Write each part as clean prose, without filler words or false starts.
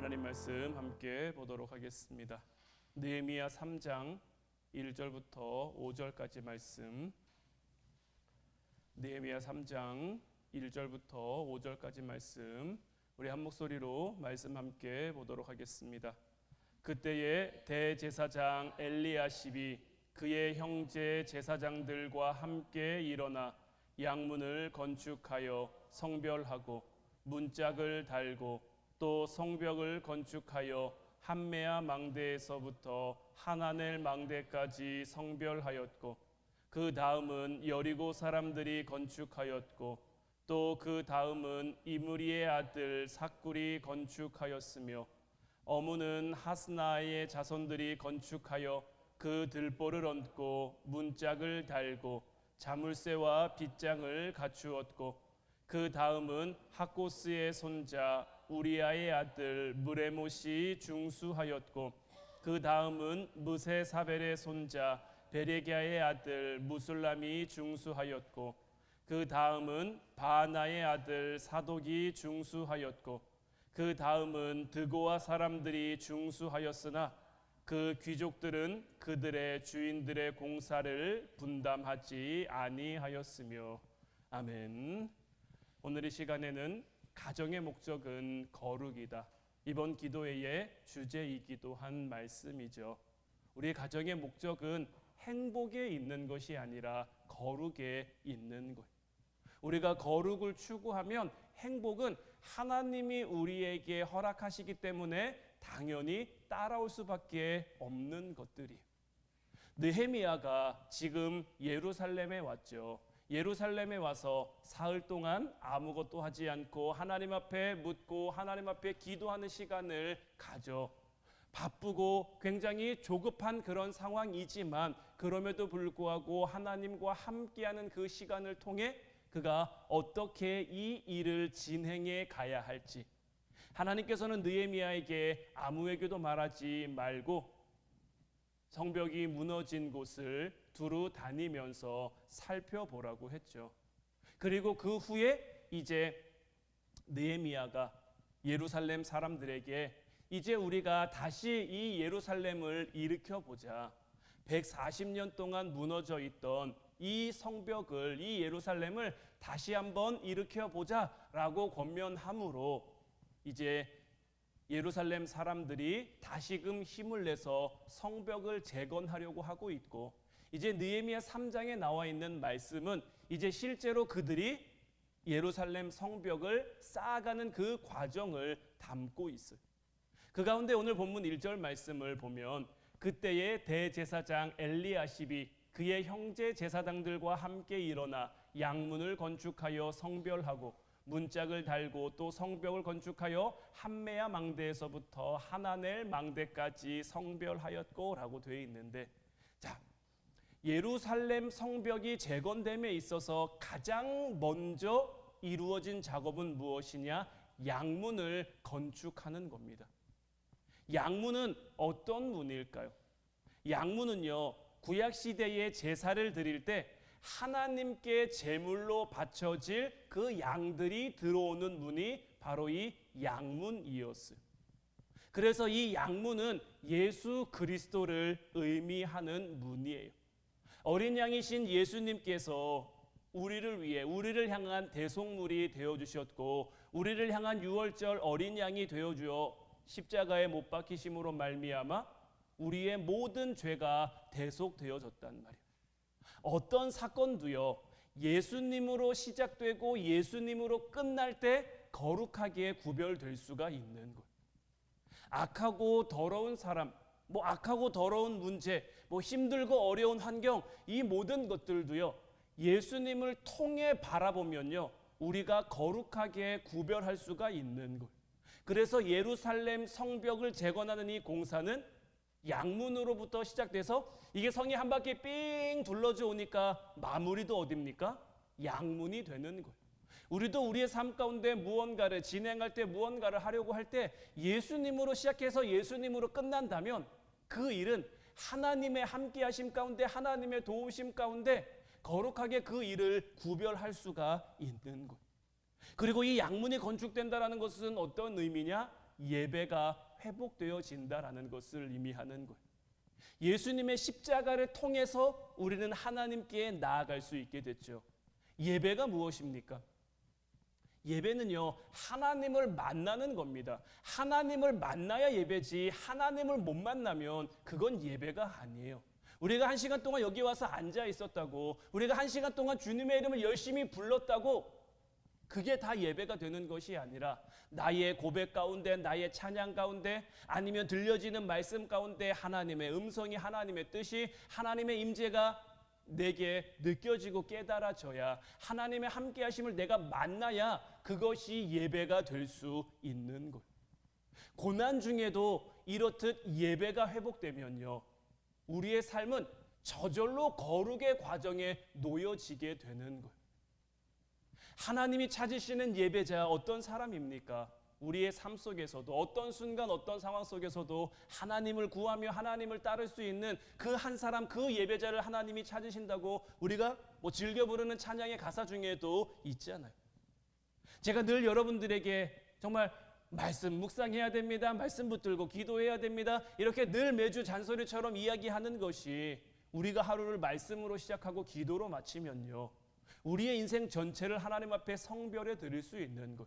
하나님 말씀 함께 보도록 하겠습니다. 느헤미야 3장 1절부터 5절까지 말씀. 느헤미야 3장 1절부터 5절까지 말씀. 우리 한 목소리로 말씀 함께 보도록 하겠습니다. 그때에 대제사장 엘리야십이 그의 형제 제사장들과 함께 일어나 양문을 건축하여 성별하고 문짝을 달고 또 성벽을 건축하여 함메아 망대에서부터 하나넬 망대까지 성별하였고 그 다음은 여리고 사람들이 건축하였고 또 그 다음은 이므리의 아들 삭굴이 건축하였으며 어무는 하스나의 자손들이 건축하여 그 들보를 얹고 문짝을 달고 자물쇠와 빗장을 갖추었고 그 다음은 학고스의 손자 우리아의 아들 무레못이 중수하였고 그 다음은 무세사벨의 손자 베레기야의 아들 무술람이 중수하였고 그 다음은 바나의 아들 사독이 중수하였고 그 다음은 드고아 사람들이 중수하였으나 그 귀족들은 그들의 주인들의 공사를 분담하지 아니하였으며. 아멘. 오늘 이 시간에는 가정의 목적은 거룩이다. 이번 기도회의 주제이기도 한 말씀이죠. 우리 가정의 목적은 행복에 있는 것이 아니라 거룩에 있는 것. 우리가 거룩을 추구하면 행복은 하나님이 우리에게 허락하시기 때문에 당연히 따라올 수밖에 없는 것들이. 느헤미야가 지금 예루살렘에 왔죠. 예루살렘에 와서 사흘 동안 아무것도 하지 않고 하나님 앞에 묻고 하나님 앞에 기도하는 시간을 가져. 바쁘고 굉장히 조급한 그런 상황이지만 그럼에도 불구하고 하나님과 함께하는 그 시간을 통해 그가 어떻게 이 일을 진행해 가야 할지, 하나님께서는 느헤미야에게 아무에게도 말하지 말고 성벽이 무너진 곳을 두루 다니면서 살펴보라고 했죠. 그리고 그 후에 이제 느헤미야가 예루살렘 사람들에게 이제 우리가 다시 이 예루살렘을 일으켜보자. 140년 동안 무너져 있던 이 성벽을, 이 예루살렘을 다시 한번 일으켜보자라고 권면함으로 이제 예루살렘 사람들이 다시금 힘을 내서 성벽을 재건하려고 하고 있고, 이제 느헤미야 3장에 나와 있는 말씀은 이제 실제로 그들이 예루살렘 성벽을 쌓아가는 그 과정을 담고 있어요. 그 가운데 오늘 본문 1절 말씀을 보면 그때의 대제사장 엘리야십이 그의 형제 제사장들과 함께 일어나 양문을 건축하여 성별하고 문짝을 달고 또 성벽을 건축하여 함메아 망대에서부터 하나넬 망대까지 성별하였고 라고 되어 있는데, 자, 예루살렘 성벽이 재건됨에 있어서 가장 먼저 이루어진 작업은 무엇이냐? 양문을 건축하는 겁니다. 양문은 어떤 문일까요? 양문은요, 구약시대에 제사를 드릴 때 하나님께 제물로 바쳐질 그 양들이 들어오는 문이 바로 이 양문이었어요. 그래서 이 양문은 예수 그리스도를 의미하는 문이에요. 어린 양이신 예수님께서 우리를 위해, 우리를 향한 대속물이 되어주셨고 우리를 향한 유월절 어린 양이 되어주어 십자가에 못 박히심으로 말미암아 우리의 모든 죄가 대속되어졌단 말이에요. 어떤 사건도요, 예수님으로 시작되고 예수님으로 끝날 때 거룩하게 구별될 수가 있는 거예요. 악하고 더러운 사람, 악하고 더러운 문제, 힘들고 어려운 환경, 이 모든 것들도요, 예수님을 통해 바라보면요, 우리가 거룩하게 구별할 수가 있는 거예요. 그래서 예루살렘 성벽을 재건하는 이 공사는 양문으로부터 시작돼서 이게 성이 한 바퀴 삥 둘러져 오니까 마무리도 어딥니까? 양문이 되는 거예요. 우리도 우리의 삶 가운데 무언가를 진행할 때, 무언가를 하려고 할 때 예수님으로 시작해서 예수님으로 끝난다면 그 일은 하나님의 함께하심 가운데, 하나님의 도우심 가운데 거룩하게 그 일을 구별할 수가 있는 거예요. 그리고 이 양문이 건축된다라는 것은 어떤 의미냐? 예배가 회복되어진다라는 것을 의미하는 거예요. 예수님의 십자가를 통해서 우리는 하나님께 나아갈 수 있게 됐죠. 예배가 무엇입니까? 예배는요, 하나님을 만나는 겁니다. 하나님을 만나야 예배지, 하나님을 못 만나면 그건 예배가 아니에요. 우리가 1시간 동안 여기 와서 앉아 있었다고, 우리가 1시간 동안 주님의 이름을 열심히 불렀다고 그게 다 예배가 되는 것이 아니라 나의 고백 가운데, 나의 찬양 가운데, 아니면 들려지는 말씀 가운데 하나님의 음성이, 하나님의 뜻이, 하나님의 임재가 내게 느껴지고 깨달아져야, 하나님의 함께하심을 내가 만나야 그것이 예배가 될 수 있는 것. 고난 중에도 이렇듯 예배가 회복되면요, 우리의 삶은 저절로 거룩의 과정에 놓여지게 되는 거예요. 하나님이 찾으시는 예배자 어떤 사람입니까? 우리의 삶 속에서도 어떤 순간 어떤 상황 속에서도 하나님을 구하며 하나님을 따를 수 있는 그 한 사람, 그 예배자를 하나님이 찾으신다고 우리가 즐겨 부르는 찬양의 가사 중에도 있잖아요. 제가 늘 여러분들에게 정말 말씀 묵상해야 됩니다, 말씀 붙들고 기도해야 됩니다, 이렇게 늘 매주 잔소리처럼 이야기하는 것이, 우리가 하루를 말씀으로 시작하고 기도로 마치면요, 우리의 인생 전체를 하나님 앞에 성별해 드릴 수 있는 것.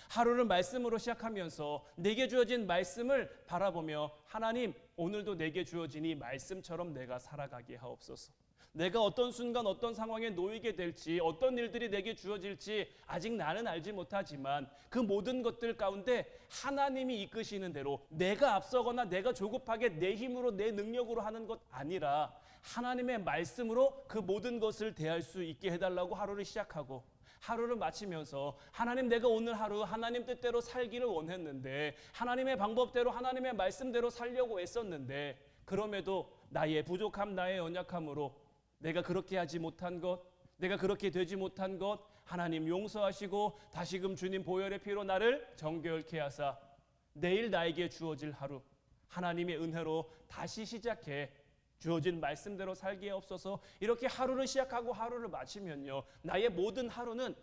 하루를 말씀으로 시작하면서 내게 주어진 말씀을 바라보며, 하나님, 오늘도 내게 주어진 이 말씀처럼 내가 살아가게 하옵소서. 내가 어떤 순간 어떤 상황에 놓이게 될지, 어떤 일들이 내게 주어질지 아직 나는 알지 못하지만 그 모든 것들 가운데 하나님이 이끄시는 대로, 내가 앞서거나 내가 조급하게 내 힘으로 내 능력으로 하는 것 아니라 하나님의 말씀으로 그 모든 것을 대할 수 있게 해달라고 하루를 시작하고, 하루를 마치면서 하나님, 내가 오늘 하루 하나님 뜻대로 살기를 원했는데, 하나님의 방법대로 하나님의 말씀대로 살려고 애썼는데, 그럼에도 나의 부족함, 나의 연약함으로 내가 그렇게 하지 못한 것, 내가 그렇게 되지 못한 것 하나님 용서하시고 다시금 주님 보혈의 피로 나를 정결케 하사 내일 나에게 주어질 하루 하나님의 은혜로 다시 시작해 주어진 말씀대로 살게 없어서, 이렇게 하루를 시작하고 하루를 마치면요, 나의 모든 하루는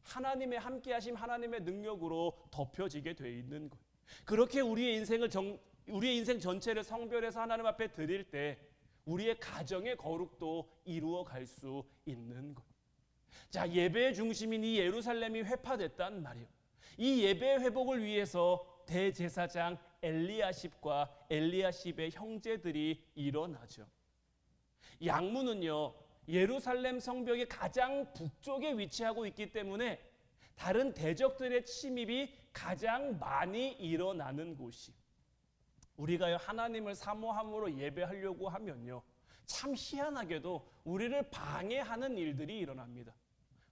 하나님의 함께하심, 하나님의 능력으로 덮여지게 돼 있는 거예요. 그렇게 우리의 인생 전체를 성별해서 하나님 앞에 드릴 때 우리의 가정의 거룩도 이루어 갈 수 있는 것. 자, 예배의 중심인 이 예루살렘이 회파됐단 말이에요. 이 예배의 회복을 위해서 대제사장 엘리야십과 엘리야십의 형제들이 일어나죠. 양문은요, 예루살렘 성벽의 가장 북쪽에 위치하고 있기 때문에 다른 대적들의 침입이 가장 많이 일어나는 곳이, 우리가 하나님을 사모함으로 예배하려고 하면요, 참 희한하게도 우리를 방해하는 일들이 일어납니다.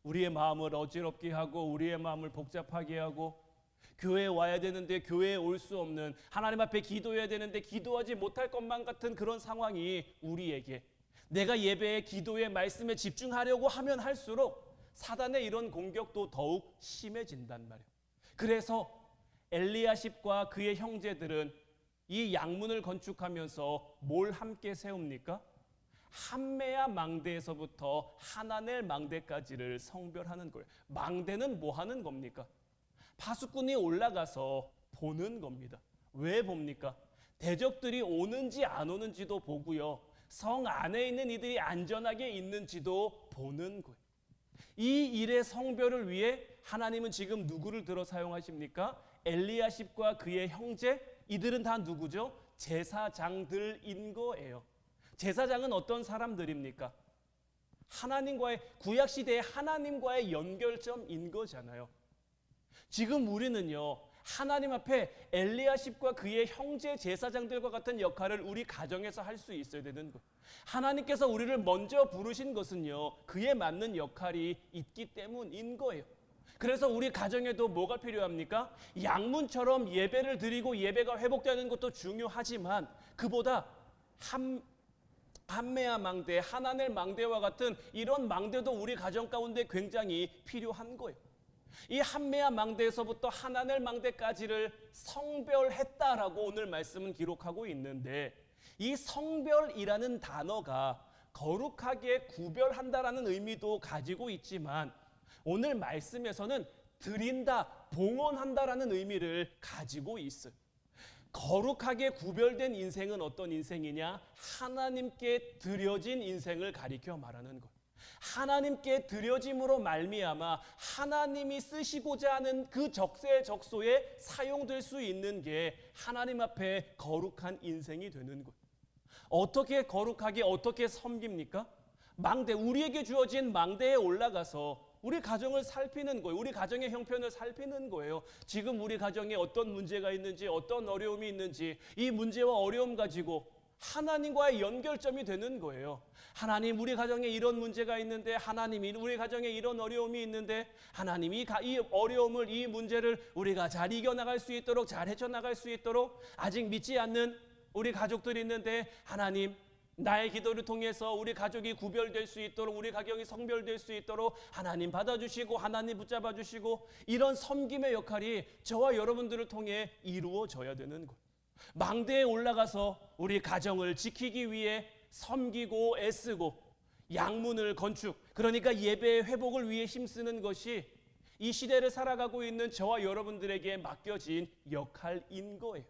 우리의 마음을 어지럽게 하고, 우리의 마음을 복잡하게 하고, 교회에 와야 되는데 교회에 올 수 없는, 하나님 앞에 기도해야 되는데 기도하지 못할 것만 같은 그런 상황이 우리에게, 내가 예배에, 기도에, 말씀에 집중하려고 하면 할수록 사단의 이런 공격도 더욱 심해진단 말이에요. 그래서 엘리야십과 그의 형제들은 이 양문을 건축하면서 뭘 함께 세웁니까? 함메야 망대에서부터 하나넬 망대까지를 성별하는 거예요. 망대는 뭐 하는 겁니까? 파수꾼이 올라가서 보는 겁니다. 왜 봅니까? 대적들이 오는지 안 오는지도 보고요, 성 안에 있는 이들이 안전하게 있는지도 보는 거예요. 이 일의 성별을 위해 하나님은 지금 누구를 들어 사용하십니까? 엘리야십과 그의 형제, 이들은 다 누구죠? 제사장들인 거예요. 제사장은 어떤 사람들입니까? 하나님과의, 구약시대의 하나님과의 연결점인 거잖아요. 지금 우리는요, 하나님 앞에 엘리야십과 그의 형제 제사장들과 같은 역할을 우리 가정에서 할 수 있어야 되는 것. 하나님께서 우리를 먼저 부르신 것은요, 그에 맞는 역할이 있기 때문인 거예요. 그래서 우리 가정에도 뭐가 필요합니까? 양문처럼 예배를 드리고 예배가 회복되는 것도 중요하지만, 그보다 함메야 망대, 하나넬 망대와 같은 이런 망대도 우리 가정 가운데 굉장히 필요한 거예요. 이 함메야 망대에서부터 하나넬 망대까지를 성별했다라고 오늘 말씀은 기록하고 있는데, 이 성별이라는 단어가 거룩하게 구별한다라는 의미도 가지고 있지만, 오늘 말씀에서는 드린다, 봉헌한다라는 의미를 가지고 있어요. 거룩하게 구별된 인생은 어떤 인생이냐? 하나님께 드려진 인생을 가리켜 말하는 것. 하나님께 드려짐으로 말미암아 하나님이 쓰시고자 하는 그 적세적소에 사용될 수 있는 게 하나님 앞에 거룩한 인생이 되는 것. 어떻게 거룩하게 어떻게 섬깁니까? 망대, 우리에게 주어진 망대에 올라가서 우리 가정을 살피는 거예요. 우리 가정의 형편을 살피는 거예요. 지금 우리 가정에 어떤 문제가 있는지, 어떤 어려움이 있는지, 이 문제와 어려움 가지고 하나님과의 연결점이 되는 거예요. 하나님, 우리 가정에 이런 문제가 있는데, 하나님이 우리 가정에 이런 어려움이 있는데, 하나님이 이 어려움을, 이 문제를 우리가 잘 이겨나갈 수 있도록, 잘 헤쳐나갈 수 있도록, 아직 믿지 않는 우리 가족들이 있는데, 하나님, 나의 기도를 통해서 우리 가족이 구별될 수 있도록, 우리 가정이 성별될 수 있도록 하나님 받아주시고, 하나님 붙잡아 주시고, 이런 섬김의 역할이 저와 여러분들을 통해 이루어져야 되는 것. 망대에 올라가서 우리 가정을 지키기 위해 섬기고 애쓰고 양문을 건축, 그러니까 예배의 회복을 위해 힘쓰는 것이 이 시대를 살아가고 있는 저와 여러분들에게 맡겨진 역할인 거예요.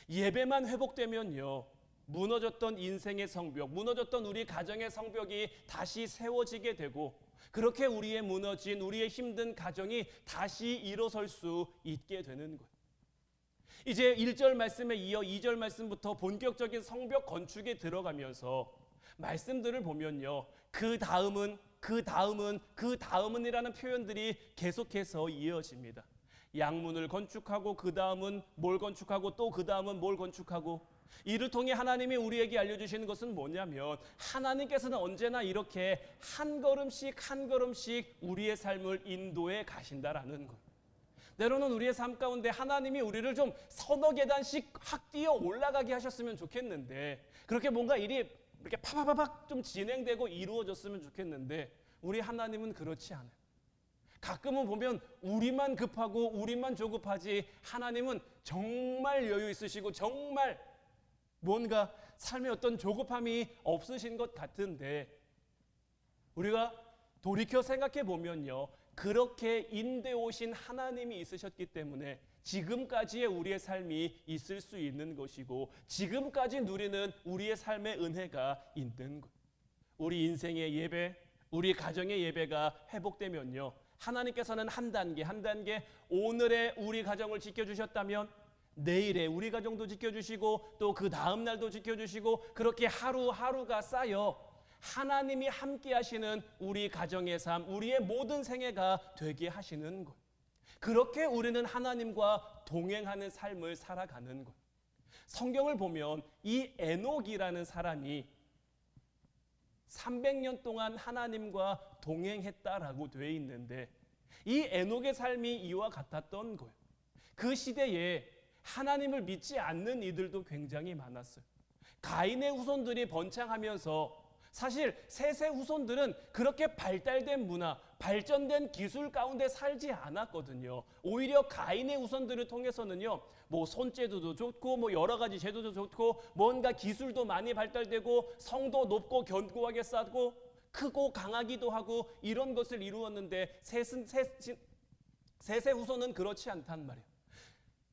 예배만 회복되면요, 무너졌던 인생의 성벽, 무너졌던 우리 가정의 성벽이 다시 세워지게 되고, 그렇게 우리의 무너진, 우리의 힘든 가정이 다시 일어설 수 있게 되는 거예요. 이제 1절 말씀에 이어 2절 말씀부터 본격적인 성벽 건축에 들어가면서 말씀들을 보면요, 그 다음은이라는 표현들이 계속해서 이어집니다. 양문을 건축하고, 그 다음은 뭘 건축하고, 또 그 다음은 뭘 건축하고, 이를 통해 하나님이 우리에게 알려주시는 것은 뭐냐면, 하나님께서는 언제나 이렇게 한 걸음씩 한 걸음씩 우리의 삶을 인도해 가신다라는 것. 때로는 우리의 삶 가운데 하나님이 우리를 좀 서너 계단씩 확 뛰어 올라가게 하셨으면 좋겠는데, 그렇게 뭔가 일이 이렇게 파파파박 좀 진행되고 이루어졌으면 좋겠는데, 우리 하나님은 그렇지 않아요. 가끔은 보면 우리만 급하고 우리만 조급하지, 하나님은 정말 여유 있으시고 정말 뭔가 삶에 어떤 조급함이 없으신 것 같은데, 우리가 돌이켜 생각해 보면요, 그렇게 인도해 오신 하나님이 있으셨기 때문에 지금까지의 우리의 삶이 있을 수 있는 것이고, 지금까지 누리는 우리의 삶의 은혜가 있는 것. 우리 인생의 예배, 우리 가정의 예배가 회복되면요, 하나님께서는 한 단계 한 단계 오늘의 우리 가정을 지켜주셨다면 내일의 우리 가정도 지켜주시고, 또 그 다음 날도 지켜주시고, 그렇게 하루하루가 쌓여 하나님이 함께 하시는 우리 가정의 삶, 우리의 모든 생애가 되게 하시는 것. 그렇게 우리는 하나님과 동행하는 삶을 살아가는 것. 성경을 보면 이 에녹이라는 사람이 300년 동안 하나님과 동행했다라고 되어 있는데, 이 에녹의 삶이 이와 같았던 거예요. 그 시대에 하나님을 믿지 않는 이들도 굉장히 많았어요. 가인의 후손들이 번창하면서, 사실 셋의 후손들은 그렇게 발달된 문화, 발전된 기술 가운데 살지 않았거든요. 오히려 가인의 후손들을 통해서는요, 뭐 손재주도 좋고, 뭐 여러 가지 제도도 좋고, 뭔가 기술도 많이 발달되고, 성도 높고 견고하게 쌓고, 크고 강하기도 하고, 이런 것을 이루었는데 셋의 후손은 그렇지 않단 말이에요.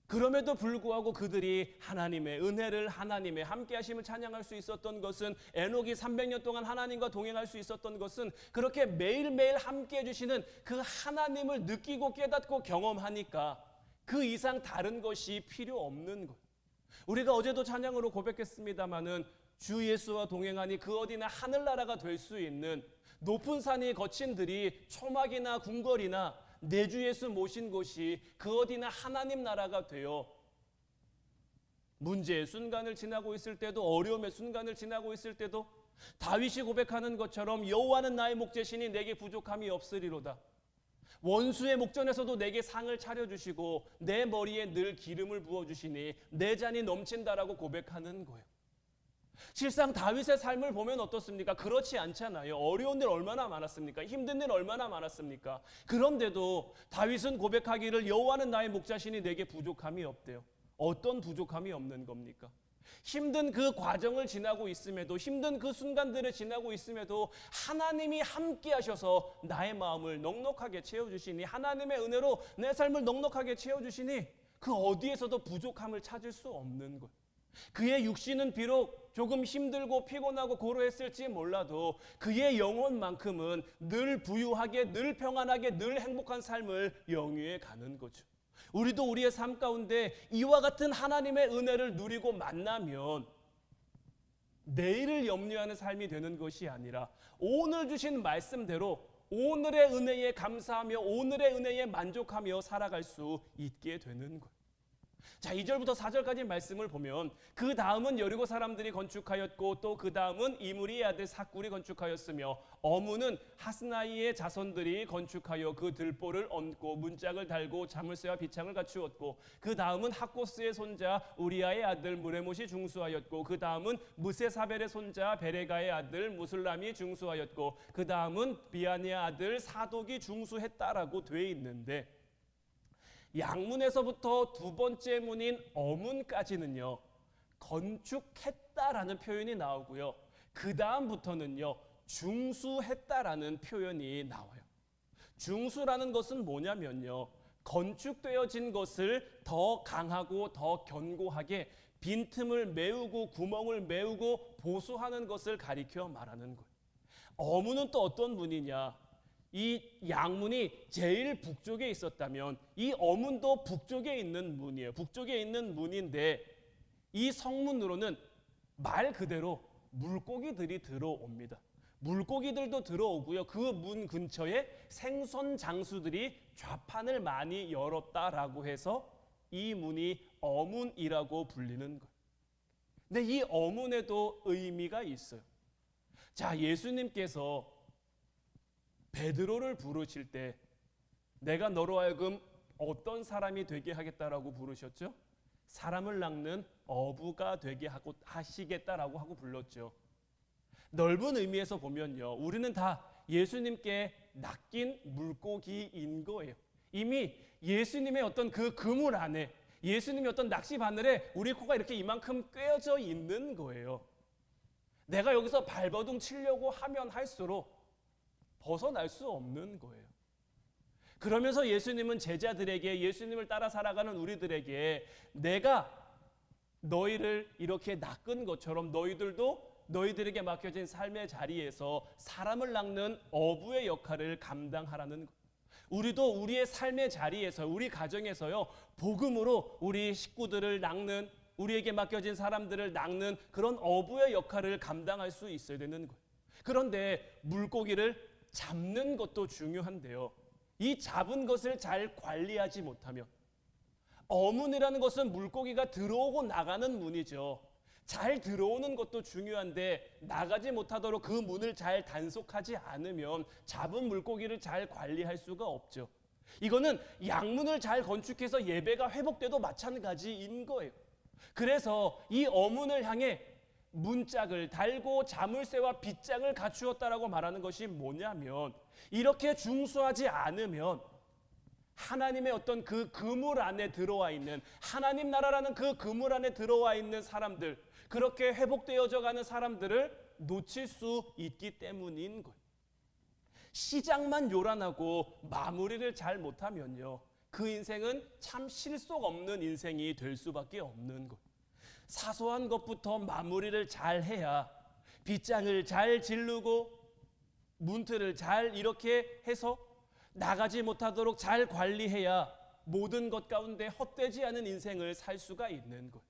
그럼에도 불구하고 그들이 하나님의 은혜를, 하나님의 함께하심을 찬양할 수 있었던 것은, 에녹이 300년 동안 하나님과 동행할 수 있었던 것은, 그렇게 매일매일 함께해 주시는 그 하나님을 느끼고 깨닫고 경험하니까 그 이상 다른 것이 필요 없는 것. 우리가 어제도 찬양으로 고백했습니다마는, 주 예수와 동행하니 그 어디나 하늘나라가 될 수 있는 높은 산이 거친 들이 초막이나 궁궐이나 내 주 예수 모신 곳이 그 어디나 하나님 나라가 되어, 문제의 순간을 지나고 있을 때도, 어려움의 순간을 지나고 있을 때도 다윗이 고백하는 것처럼, 여호와는 나의 목자시니 내게 부족함이 없으리로다. 원수의 목전에서도 내게 상을 차려주시고 내 머리에 늘 기름을 부어주시니 내 잔이 넘친다라고 고백하는 거예요. 실상 다윗의 삶을 보면 어떻습니까? 그렇지 않잖아요. 어려운 일 얼마나 많았습니까? 힘든 일 얼마나 많았습니까? 그런데도 다윗은 고백하기를, 여호와는 나의 목자시니 내게 부족함이 없대요. 어떤 부족함이 없는 겁니까? 힘든 그 과정을 지나고 있음에도, 힘든 그 순간들을 지나고 있음에도 하나님이 함께 하셔서 나의 마음을 넉넉하게 채워주시니, 하나님의 은혜로 내 삶을 넉넉하게 채워주시니 그 어디에서도 부족함을 찾을 수 없는 것. 그의 육신은 비록 조금 힘들고 피곤하고 고루했을지 몰라도 그의 영혼만큼은 늘 부유하게, 늘 평안하게, 늘 행복한 삶을 영위해 가는 거죠. 우리도 우리의 삶 가운데 이와 같은 하나님의 은혜를 누리고 만나면 내일을 염려하는 삶이 되는 것이 아니라 오늘 주신 말씀대로 오늘의 은혜에 감사하며 오늘의 은혜에 만족하며 살아갈 수 있게 되는 것. 자, 2절부터 4절까지 말씀을 보면 그 다음은 여리고 사람들이 건축하였고 또 그 다음은 이므리의 아들 삭굴이 건축하였으며 어문은 하스나이의 자손들이 건축하여 그 들보를 얹고 문짝을 달고 자물쇠와 비창을 갖추었고 그 다음은 학고스의 손자 우리아의 아들 무레못이 중수하였고 그 다음은 무세사벨의 손자 베레가의 아들 무술람이 중수하였고 그 다음은 비아니아 아들 사독이 중수했다라고 되어 있는데, 양문에서부터 두 번째 문인 어문까지는요 건축했다라는 표현이 나오고요, 그 다음부터는요 중수했다라는 표현이 나와요. 중수라는 것은 뭐냐면요, 건축되어진 것을 더 강하고 더 견고하게 빈틈을 메우고 구멍을 메우고 보수하는 것을 가리켜 말하는 거예요. 어문은 또 어떤 문이냐, 이 양문이 제일 북쪽에 있었다면 이 어문도 북쪽에 있는 문이에요. 북쪽에 있는 문인데 이 성문으로는 말 그대로 물고기들이 들어옵니다. 물고기들도 들어오고요, 그 문 근처에 생선 장수들이 좌판을 많이 열었다라고 해서 이 문이 어문이라고 불리는 거예요. 근데 이 어문에도 의미가 있어요. 자, 예수님께서 베드로를 부르실 때 내가 너로 하여금 어떤 사람이 되게 하겠다라고 부르셨죠? 사람을 낚는 어부가 되게 하시겠다라고 하고 불렀죠. 넓은 의미에서 보면요, 우리는 다 예수님께 낚인 물고기인 거예요. 이미 예수님의 어떤 그 그물 안에, 예수님의 어떤 낚시 바늘에 우리 코가 이렇게 이만큼 꿰어져 있는 거예요. 내가 여기서 발버둥 치려고 하면 할수록 벗어날 수 없는 거예요. 그러면서 예수님은 제자들에게, 예수님을 따라 살아가는 우리들에게 내가 너희를 이렇게 낚은 것처럼 너희들도 너희들에게 맡겨진 삶의 자리에서 사람을 낚는 어부의 역할을 감당하라는 거예요. 우리도 우리의 삶의 자리에서, 우리 가정에서요, 복음으로 우리 식구들을 낚는, 우리에게 맡겨진 사람들을 낚는 그런 어부의 역할을 감당할 수 있어야 되는 거예요. 그런데 물고기를 잡는 것도 중요한데요, 이 잡은 것을 잘 관리하지 못하면, 어문이라는 것은 물고기가 들어오고 나가는 문이죠. 잘 들어오는 것도 중요한데 나가지 못하도록 그 문을 잘 단속하지 않으면 잡은 물고기를 잘 관리할 수가 없죠. 이거는 양문을 잘 건축해서 예배가 회복돼도 마찬가지인 거예요. 그래서 이 어문을 향해 문짝을 달고 자물쇠와 빗장을 갖추었다라고 말하는 것이 뭐냐면, 이렇게 중수하지 않으면 하나님의 어떤 그 그물 안에 들어와 있는, 하나님 나라라는 그 그물 안에 들어와 있는 사람들, 그렇게 회복되어져 가는 사람들을 놓칠 수 있기 때문인 거예요. 시작만 요란하고 마무리를 잘 못하면요, 그 인생은 참 실속 없는 인생이 될 수밖에 없는 거예요. 사소한 것부터 마무리를 잘 해야, 빗장을 잘 지르고 문틀을 잘 이렇게 해서 나가지 못하도록 잘 관리해야 모든 것 가운데 헛되지 않은 인생을 살 수가 있는 거예요.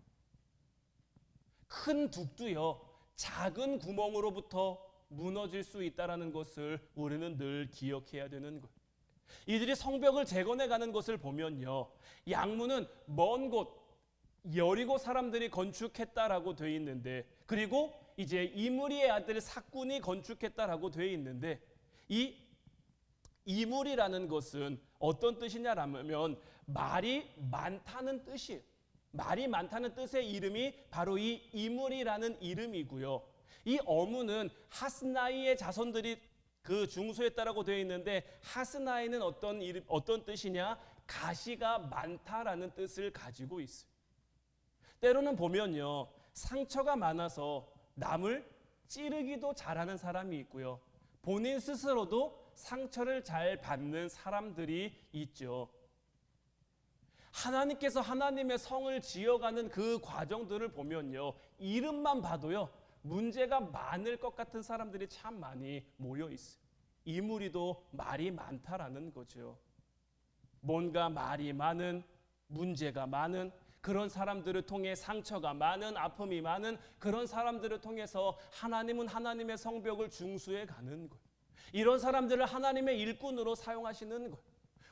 큰 둑도요, 작은 구멍으로부터 무너질 수 있다는 것을 우리는 늘 기억해야 되는 거예요. 이들이 성벽을 재건해 가는 것을 보면요, 양문은 먼 곳 여리고 사람들이 건축했다라고 되어 있는데, 그리고 이제 이므리의 아들 삭군이 건축했다라고 되어 있는데, 이 이므리라는 것은 어떤 뜻이냐라면 말이 많다는 뜻이에요. 말이 많다는 뜻의 이름이 바로 이 이므리라는 이름이고요. 이 어문은 하스나이의 자손들이 그 중수했다라고 되어 있는데, 하스나이는 어떤 뜻이냐? 가시가 많다라는 뜻을 가지고 있어요. 때로는 보면요, 상처가 많아서 남을 찌르기도 잘하는 사람이 있고요. 본인 스스로도 상처를 잘 받는 사람들이 있죠. 하나님께서 하나님의 성을 지어가는 그 과정들을 보면요, 이름만 봐도요, 문제가 많을 것 같은 사람들이 참 많이 모여 있어요. 이 무리도 말이 많다라는 거죠. 뭔가 말이 많은, 문제가 많은 그런 사람들을 통해 상처가 많은, 아픔이 많은 그런 사람들을 통해서 하나님은 하나님의 성벽을 중수해 가는 거예요. 이런 사람들을 하나님의 일꾼으로 사용하시는 거예요.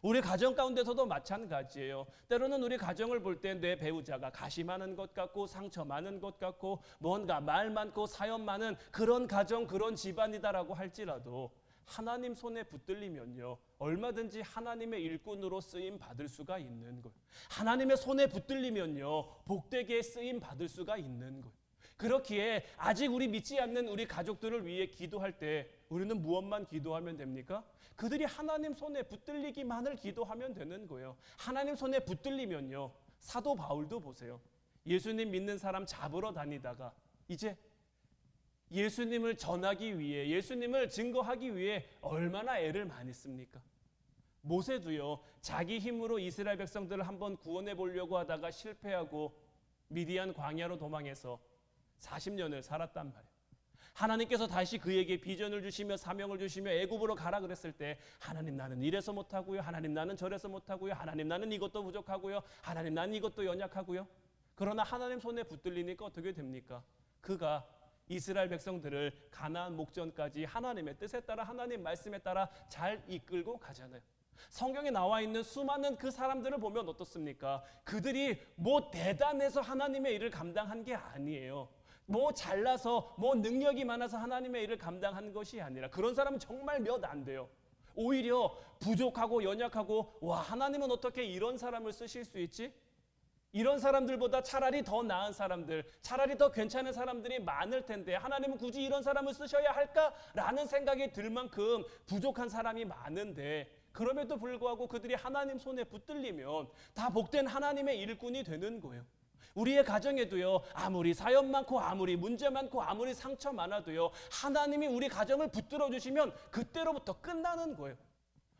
우리 가정 가운데서도 마찬가지예요. 때로는 우리 가정을 볼 때 내 배우자가 가시 많은 것 같고 상처 많은 것 같고 뭔가 말 많고 사연 많은 그런 가정, 그런 집안이다라고 할지라도 하나님 손에 붙들리면요, 얼마든지 하나님의 일꾼으로 쓰임 받을 수가 있는 거예요. 하나님의 손에 붙들리면요, 복되게 쓰임 받을 수가 있는 거예요. 그렇기에 아직 우리 믿지 않는 우리 가족들을 위해 기도할 때 우리는 무엇만 기도하면 됩니까? 그들이 하나님 손에 붙들리기만을 기도하면 되는 거예요. 하나님 손에 붙들리면요, 사도 바울도 보세요. 예수님 믿는 사람 잡으러 다니다가 이제 예수님을 전하기 위해, 예수님을 증거하기 위해 얼마나 애를 많이 씁니까? 모세도요, 자기 힘으로 이스라엘 백성들을 한번 구원해 보려고 하다가 실패하고 미디안 광야로 도망해서 40년을 살았단 말이에요. 하나님께서 다시 그에게 비전을 주시며 사명을 주시며 애굽으로 가라 그랬을 때 하나님 나는 이래서 못하고요, 하나님 나는 저래서 못하고요, 하나님 나는 이것도 부족하고요, 하나님 나는 이것도 연약하고요. 그러나 하나님 손에 붙들리니까 어떻게 됩니까? 그가 이스라엘 백성들을 가나안 목전까지 하나님의 뜻에 따라, 하나님 말씀에 따라 잘 이끌고 가잖아요. 성경에 나와 있는 수많은 그 사람들을 보면 어떻습니까? 그들이 뭐 대단해서 하나님의 일을 감당한 게 아니에요. 뭐 잘나서 뭐 능력이 많아서 하나님의 일을 감당한 것이 아니라, 그런 사람은 정말 몇 안 돼요. 오히려 부족하고 연약하고, 와, 하나님은 어떻게 이런 사람을 쓰실 수 있지? 이런 사람들보다 차라리 더 나은 사람들, 차라리 더 괜찮은 사람들이 많을 텐데 하나님은 굳이 이런 사람을 쓰셔야 할까라는 생각이 들 만큼 부족한 사람이 많은데, 그럼에도 불구하고 그들이 하나님 손에 붙들리면 다 복된 하나님의 일꾼이 되는 거예요. 우리의 가정에도요, 아무리 사연 많고 아무리 문제 많고 아무리 상처 많아도요, 하나님이 우리 가정을 붙들어 주시면 그때로부터 끝나는 거예요.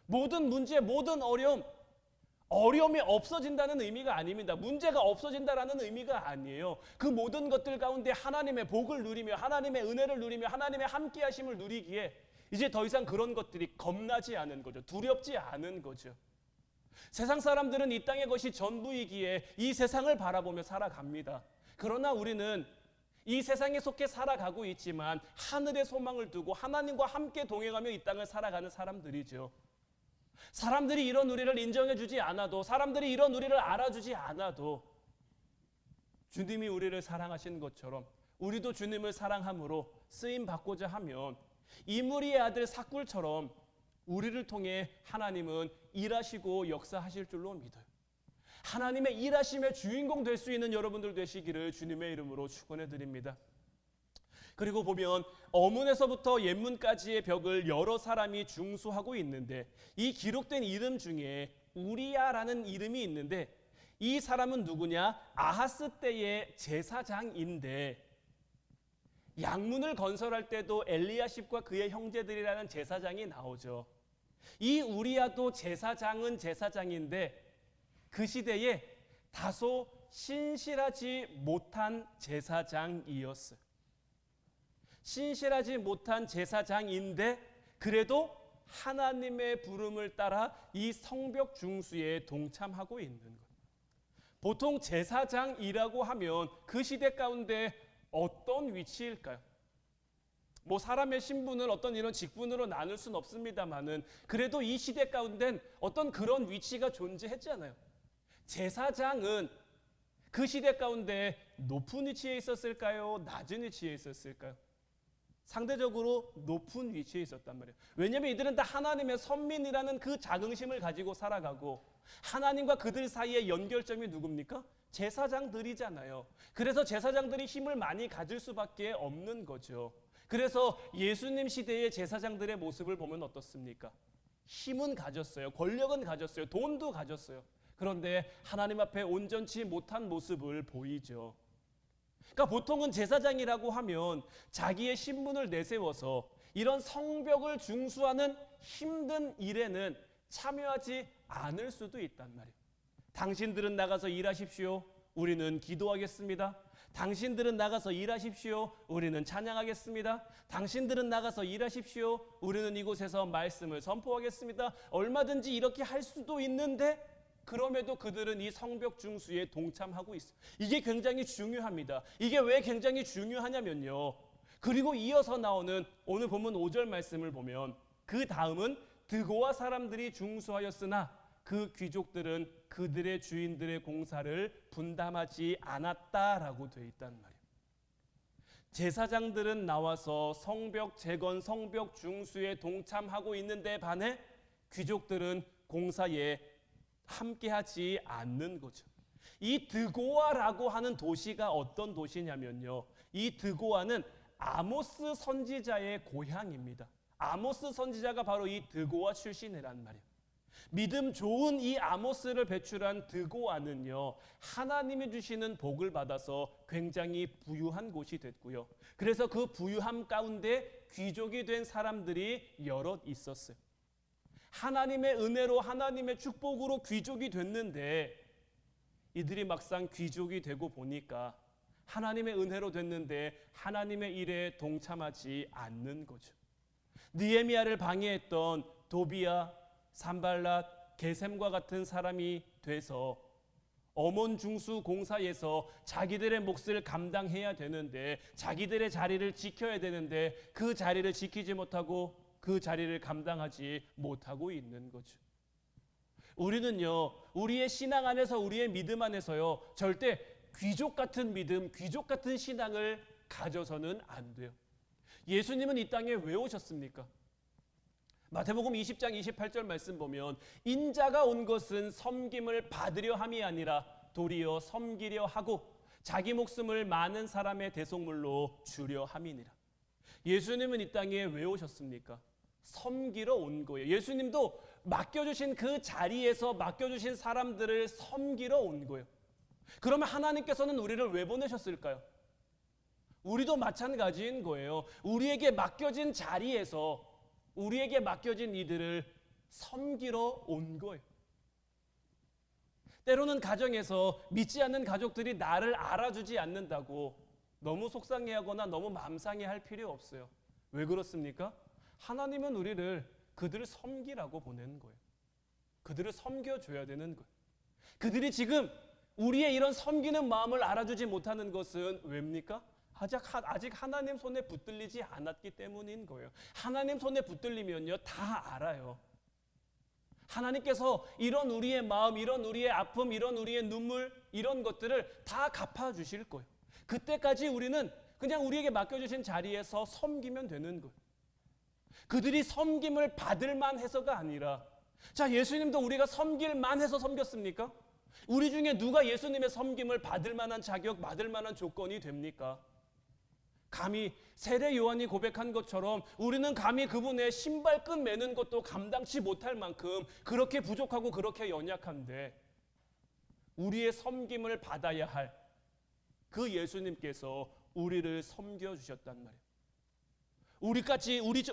모든 문제, 모든 어려움이 없어진다는 의미가 아닙니다. 문제가 없어진다라는 의미가 아니에요. 그 모든 것들 가운데 하나님의 복을 누리며 하나님의 은혜를 누리며 하나님의 함께하심을 누리기에 이제 더 이상 그런 것들이 겁나지 않은 거죠. 두렵지 않은 거죠. 세상 사람들은 이 땅의 것이 전부이기에 이 세상을 바라보며 살아갑니다. 그러나 우리는 이 세상에 속해 살아가고 있지만 하늘의 소망을 두고 하나님과 함께 동행하며 이 땅을 살아가는 사람들이죠. 사람들이 이런 우리를 인정해 주지 않아도, 사람들이 이런 우리를 알아주지 않아도 주님이 우리를 사랑하신 것처럼 우리도 주님을 사랑함으로 쓰임 받고자 하면 이무리의 아들 삭굴처럼 우리를 통해 하나님은 일하시고 역사하실 줄로 믿어요. 하나님의 일하심의 주인공 될 수 있는 여러분들 되시기를 주님의 이름으로 축원해 드립니다. 그리고 보면 어문에서부터 옛문까지의 벽을 여러 사람이 중수하고 있는데, 이 기록된 이름 중에 우리야라는 이름이 있는데, 이 사람은 누구냐? 아하스 때의 제사장인데, 양문을 건설할 때도 엘리야십과 그의 형제들이라는 제사장이 나오죠. 이 우리야도 제사장은 제사장인데 그 시대에 다소 신실하지 못한 제사장이었어요. 신실하지 못한 제사장인데 그래도 하나님의 부름을 따라 이 성벽 중수에 동참하고 있는 거예요. 보통 제사장이라고 하면 그 시대 가운데 어떤 위치일까요? 뭐 사람의 신분을 어떤 이런 직분으로 나눌 수는 없습니다만은 그래도 이 시대 가운데는 어떤 그런 위치가 존재했잖아요. 제사장은 그 시대 가운데 높은 위치에 있었을까요? 낮은 위치에 있었을까요? 상대적으로 높은 위치에 있었단 말이에요. 왜냐하면 이들은 다 하나님의 선민이라는 그 자긍심을 가지고 살아가고, 하나님과 그들 사이의 연결점이 누굽니까? 제사장들이잖아요. 그래서 제사장들이 힘을 많이 가질 수밖에 없는 거죠. 그래서 예수님 시대의 제사장들의 모습을 보면 어떻습니까? 힘은 가졌어요. 권력은 가졌어요. 돈도 가졌어요. 그런데 하나님 앞에 온전치 못한 모습을 보이죠. 그러니까 보통은 제사장이라고 하면 자기의 신분을 내세워서 이런 성벽을 중수하는 힘든 일에는 참여하지 않을 수도 있단 말이에요. 당신들은 나가서 일하십시오. 우리는 기도하겠습니다. 당신들은 나가서 일하십시오. 우리는 찬양하겠습니다. 당신들은 나가서 일하십시오. 우리는 이곳에서 말씀을 선포하겠습니다. 얼마든지 이렇게 할 수도 있는데 그럼에도 그들은 이 성벽 중수에 동참하고 있어요. 이게 굉장히 중요합니다. 이게 왜 굉장히 중요하냐면요. 그리고 이어서 나오는 오늘 본문 5절 말씀을 보면 그 다음은 드고아 사람들이 중수하였으나 그 귀족들은 그들의 주인들의 공사를 분담하지 않았다라고 되어 있단 말이에요. 제사장들은 나와서 성벽 재건, 성벽 중수에 동참하고 있는데 반해 귀족들은 공사에 함께하지 않는 거죠. 이 드고아라고 하는 도시가 어떤 도시냐면요. 이 드고아는 아모스 선지자의 고향입니다. 아모스 선지자가 바로 이 드고아 출신이란 말이에요. 믿음 좋은 이 아모스를 배출한 드고아는요, 하나님이 주시는 복을 받아서 굉장히 부유한 곳이 됐고요. 그래서 그 부유함 가운데 귀족이 된 사람들이 여럿 있었어요. 하나님의 은혜로 하나님의 축복으로 귀족이 됐는데 이들이 막상 귀족이 되고 보니까 하나님의 은혜로 됐는데 하나님의 일에 동참하지 않는 거죠. 느헤미야를 방해했던 도비야, 산발랏, 게셈과 같은 사람이 돼서 어몬 중수 공사에서 자기들의 몫을 감당해야 되는데 자기들의 자리를 지켜야 되는데 그 자리를 지키지 못하고 그 자리를 감당하지 못하고 있는 거죠. 우리는요, 우리의 신앙 안에서 우리의 믿음 안에서요, 절대 귀족 같은 믿음, 귀족 같은 신앙을 가져서는 안 돼요. 예수님은 이 땅에 왜 오셨습니까? 마태복음 20장 28절 말씀 보면 인자가 온 것은 섬김을 받으려 함이 아니라 도리어 섬기려 하고 자기 목숨을 많은 사람의 대속물로 주려 함이니라. 예수님은 이 땅에 왜 오셨습니까? 섬기러 온 거예요. 예수님도 맡겨주신 그 자리에서 맡겨주신 사람들을 섬기러 온 거예요. 그러면 하나님께서는 우리를 왜 보내셨을까요? 우리도 마찬가지인 거예요. 우리에게 맡겨진 자리에서 우리에게 맡겨진 이들을 섬기러 온 거예요. 때로는 가정에서 믿지 않는 가족들이 나를 알아주지 않는다고 너무 속상해하거나 너무 맘상해할 필요 없어요. 왜 그렇습니까? 하나님은 우리를 그들을 섬기라고 보내는 거예요. 그들을 섬겨줘야 되는 거예요. 그들이 지금 우리의 이런 섬기는 마음을 알아주지 못하는 것은 왜입니까? 아직 하나님 손에 붙들리지 않았기 때문인 거예요. 하나님 손에 붙들리면요, 다 알아요. 하나님께서 이런 우리의 마음, 이런 우리의 아픔, 이런 우리의 눈물, 이런 것들을 다 갚아주실 거예요. 그때까지 우리는 그냥 우리에게 맡겨주신 자리에서 섬기면 되는 거예요. 그들이 섬김을 받을 만해서가 아니라, 자, 예수님도 우리가 섬길 만해서 섬겼습니까? 우리 중에 누가 예수님의 섬김을 받을 만한 자격, 받을 만한 조건이 됩니까? 감히 세례 요한이 고백한 것처럼 우리는 감히 그분의 신발끈 매는 것도 감당치 못할 만큼 그렇게 부족하고 그렇게 연약한데 우리의 섬김을 받아야 할 그 예수님께서 우리를 섬겨주셨단 말이에요.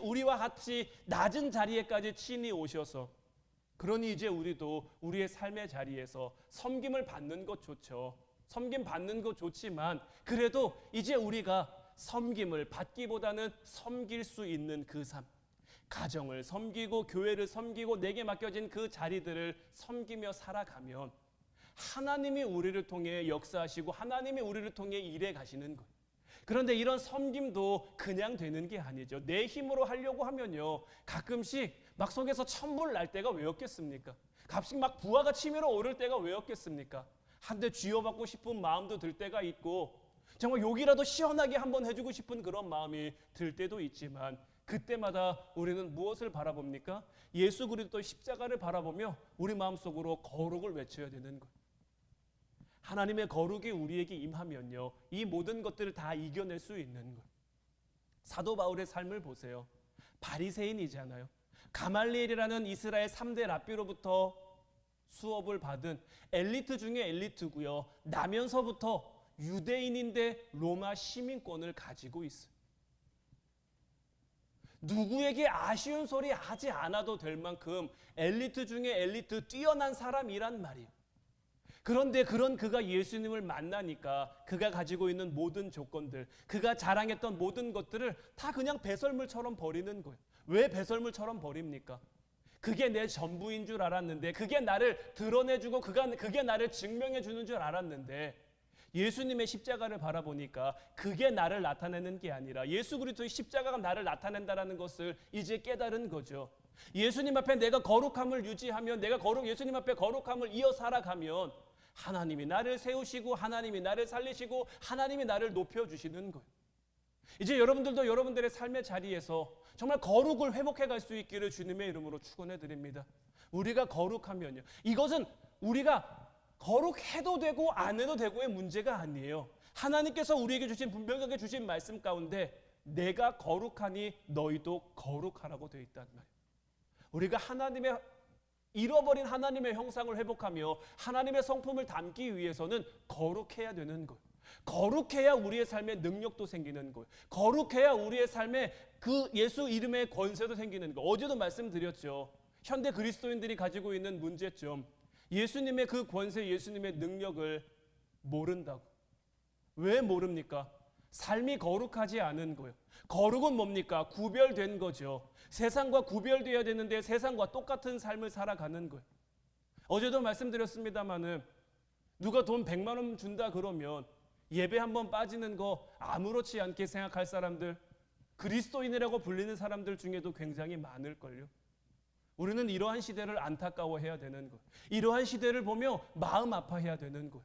우리와 같이 낮은 자리에까지 친히 오셔서, 그러니 이제 우리도 우리의 삶의 자리에서 섬김을 받는 것 좋죠. 섬김 받는 것 좋지만 그래도 이제 우리가 섬김을 받기보다는 섬길 수 있는 그 삶, 가정을 섬기고 교회를 섬기고 내게 맡겨진 그 자리들을 섬기며 살아가면 하나님이 우리를 통해 역사하시고 하나님이 우리를 통해 일해 가시는 거예요. 그런데 이런 섬김도 그냥 되는 게 아니죠. 내 힘으로 하려고 하면요, 가끔씩 막 속에서 천불 날 때가 왜 없겠습니까? 가끔씩 막 부하가 치밀어 오를 때가 왜 없겠습니까? 한 대 쥐어받고 싶은 마음도 들 때가 있고 정말 욕이라도 시원하게 한번 해주고 싶은 그런 마음이 들 때도 있지만 그때마다 우리는 무엇을 바라봅니까? 예수 그리스도의 십자가를 바라보며 우리 마음속으로 거룩을 외쳐야 되는 거예요. 하나님의 거룩이 우리에게 임하면요, 이 모든 것들을 다 이겨낼 수 있는 거예요. 사도 바울의 삶을 보세요. 바리새인이잖아요. 가말리엘이라는 이스라엘 3대 랍비로부터 수업을 받은 엘리트 중에 엘리트고요. 나면서부터 유대인인데 로마 시민권을 가지고 있어요. 누구에게 아쉬운 소리 하지 않아도 될 만큼 엘리트 중에 엘리트 뛰어난 사람이란 말이에요. 그런데 그런 그가 예수님을 만나니까 그가 가지고 있는 모든 조건들, 그가 자랑했던 모든 것들을 다 그냥 배설물처럼 버리는 거예요. 왜 배설물처럼 버립니까? 그게 내 전부인 줄 알았는데, 그게 나를 드러내주고 그게 나를 증명해주는 줄 알았는데, 예수님의 십자가를 바라보니까 그게 나를 나타내는 게 아니라 예수 그리스도의 십자가가 나를 나타낸다는 것을 이제 깨달은 거죠. 예수님 앞에 내가 거룩함을 유지하면, 내가 예수님 앞에 거룩함을 이어 살아가면 하나님이 나를 세우시고 하나님이 나를 살리시고 하나님이 나를 높여주시는 거예요. 이제 여러분들도 여러분들의 삶의 자리에서 정말 거룩을 회복해 갈 수 있기를 주님의 이름으로 축원해 드립니다. 우리가 거룩하면요, 이것은 우리가 거룩해도 되고 안 해도 되고의 문제가 아니에요. 하나님께서 우리에게 주신, 분명하게 주신 말씀 가운데 내가 거룩하니 너희도 거룩하라고 되어 있단 말이에요. 우리가 잃어버린 하나님의 형상을 회복하며 하나님의 성품을 담기 위해서는 거룩해야 되는 거예요. 거룩해야 우리의 삶에 능력도 생기는 거예요. 거룩해야 우리의 삶에 그 예수 이름의 권세도 생기는 거예요. 어제도 말씀드렸죠. 현대 그리스도인들이 가지고 있는 문제점, 예수님의 그 권세, 예수님의 능력을 모른다고. 왜 모릅니까? 삶이 거룩하지 않은 거예요. 거룩은 뭡니까? 구별된 거죠. 세상과 구별되어야 되는데 세상과 똑같은 삶을 살아가는 거예요. 어제도 말씀드렸습니다마는 누가 돈 100만 원 준다 그러면 예배 한번 빠지는 거 아무렇지 않게 생각할 사람들, 그리스도인이라고 불리는 사람들 중에도 굉장히 많을걸요. 우리는 이러한 시대를 안타까워해야 되는 거예요. 이러한 시대를 보며 마음 아파해야 되는 거예요.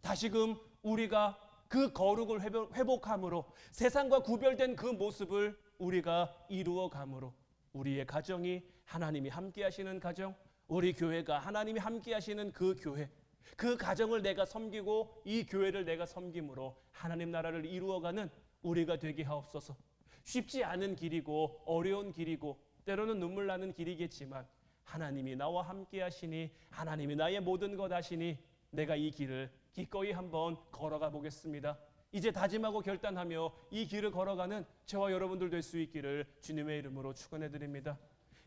다시금 우리가 그 거룩을 회복함으로, 세상과 구별된 그 모습을 우리가 이루어감으로 우리의 가정이 하나님이 함께 하시는 가정, 우리 교회가 하나님이 함께 하시는 그 교회, 그 가정을 내가 섬기고 이 교회를 내가 섬김으로 하나님 나라를 이루어가는 우리가 되게 하옵소서. 쉽지 않은 길이고 어려운 길이고 때로는 눈물 나는 길이겠지만 하나님이 나와 함께 하시니, 하나님이 나의 모든 것 하시니 내가 이 길을 기꺼이 한번 걸어가 보겠습니다. 이제 다짐하고 결단하며 이 길을 걸어가는 저와 여러분들 될 수 있기를 주님의 이름으로 축원해 드립니다.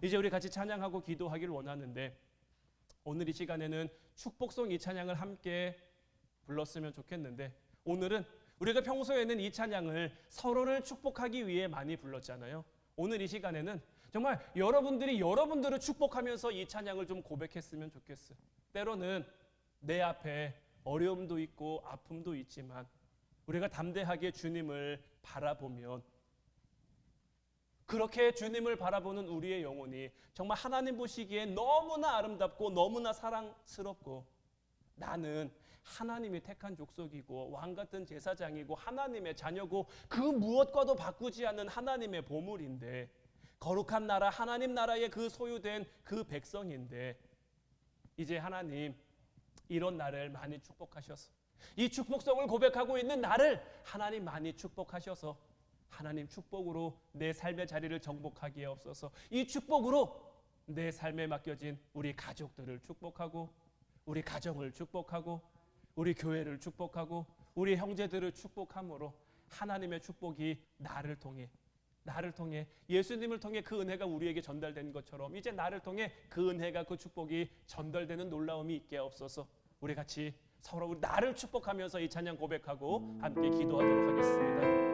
이제 우리 같이 찬양하고 기도하길 원하는데, 오늘 이 시간에는 축복송 이 찬양을 함께 불렀으면 좋겠는데, 오늘은 우리가 평소에는 이 찬양을 서로를 축복하기 위해 많이 불렀잖아요. 오늘 이 시간에는 정말 여러분들을 축복하면서 이 찬양을 좀 고백했으면 좋겠어요. 때로는 내 앞에 어려움도 있고 아픔도 있지만 우리가 담대하게 주님을 바라보면, 그렇게 주님을 바라보는 우리의 영혼이 정말 하나님 보시기에 너무나 아름답고 너무나 사랑스럽고, 나는 하나님이 택한 족속이고 왕같은 제사장이고 하나님의 자녀고 그 무엇과도 바꾸지 않는 하나님의 보물인데, 거룩한 나라, 하나님 나라의 그 소유된 그 백성인데, 이제 하나님 이런 나를 많이 축복하셔서, 이 축복성을 고백하고 있는 나를 하나님 많이 축복하셔서 하나님 축복으로 내 삶의 자리를 정복하기에 없어서 이 축복으로 내 삶에 맡겨진 우리 가족들을 축복하고, 우리 가정을 축복하고, 우리 교회를 축복하고, 우리 형제들을 축복함으로 하나님의 축복이 나를 통해 예수님을 통해 그 은혜가 우리에게 전달된 것처럼 이제 나를 통해 그 은혜가, 그 축복이 전달되는 놀라움이 있게 없어서 우리 같이 서로 나를 축복하면서 이 찬양 고백하고 함께 기도하도록 하겠습니다.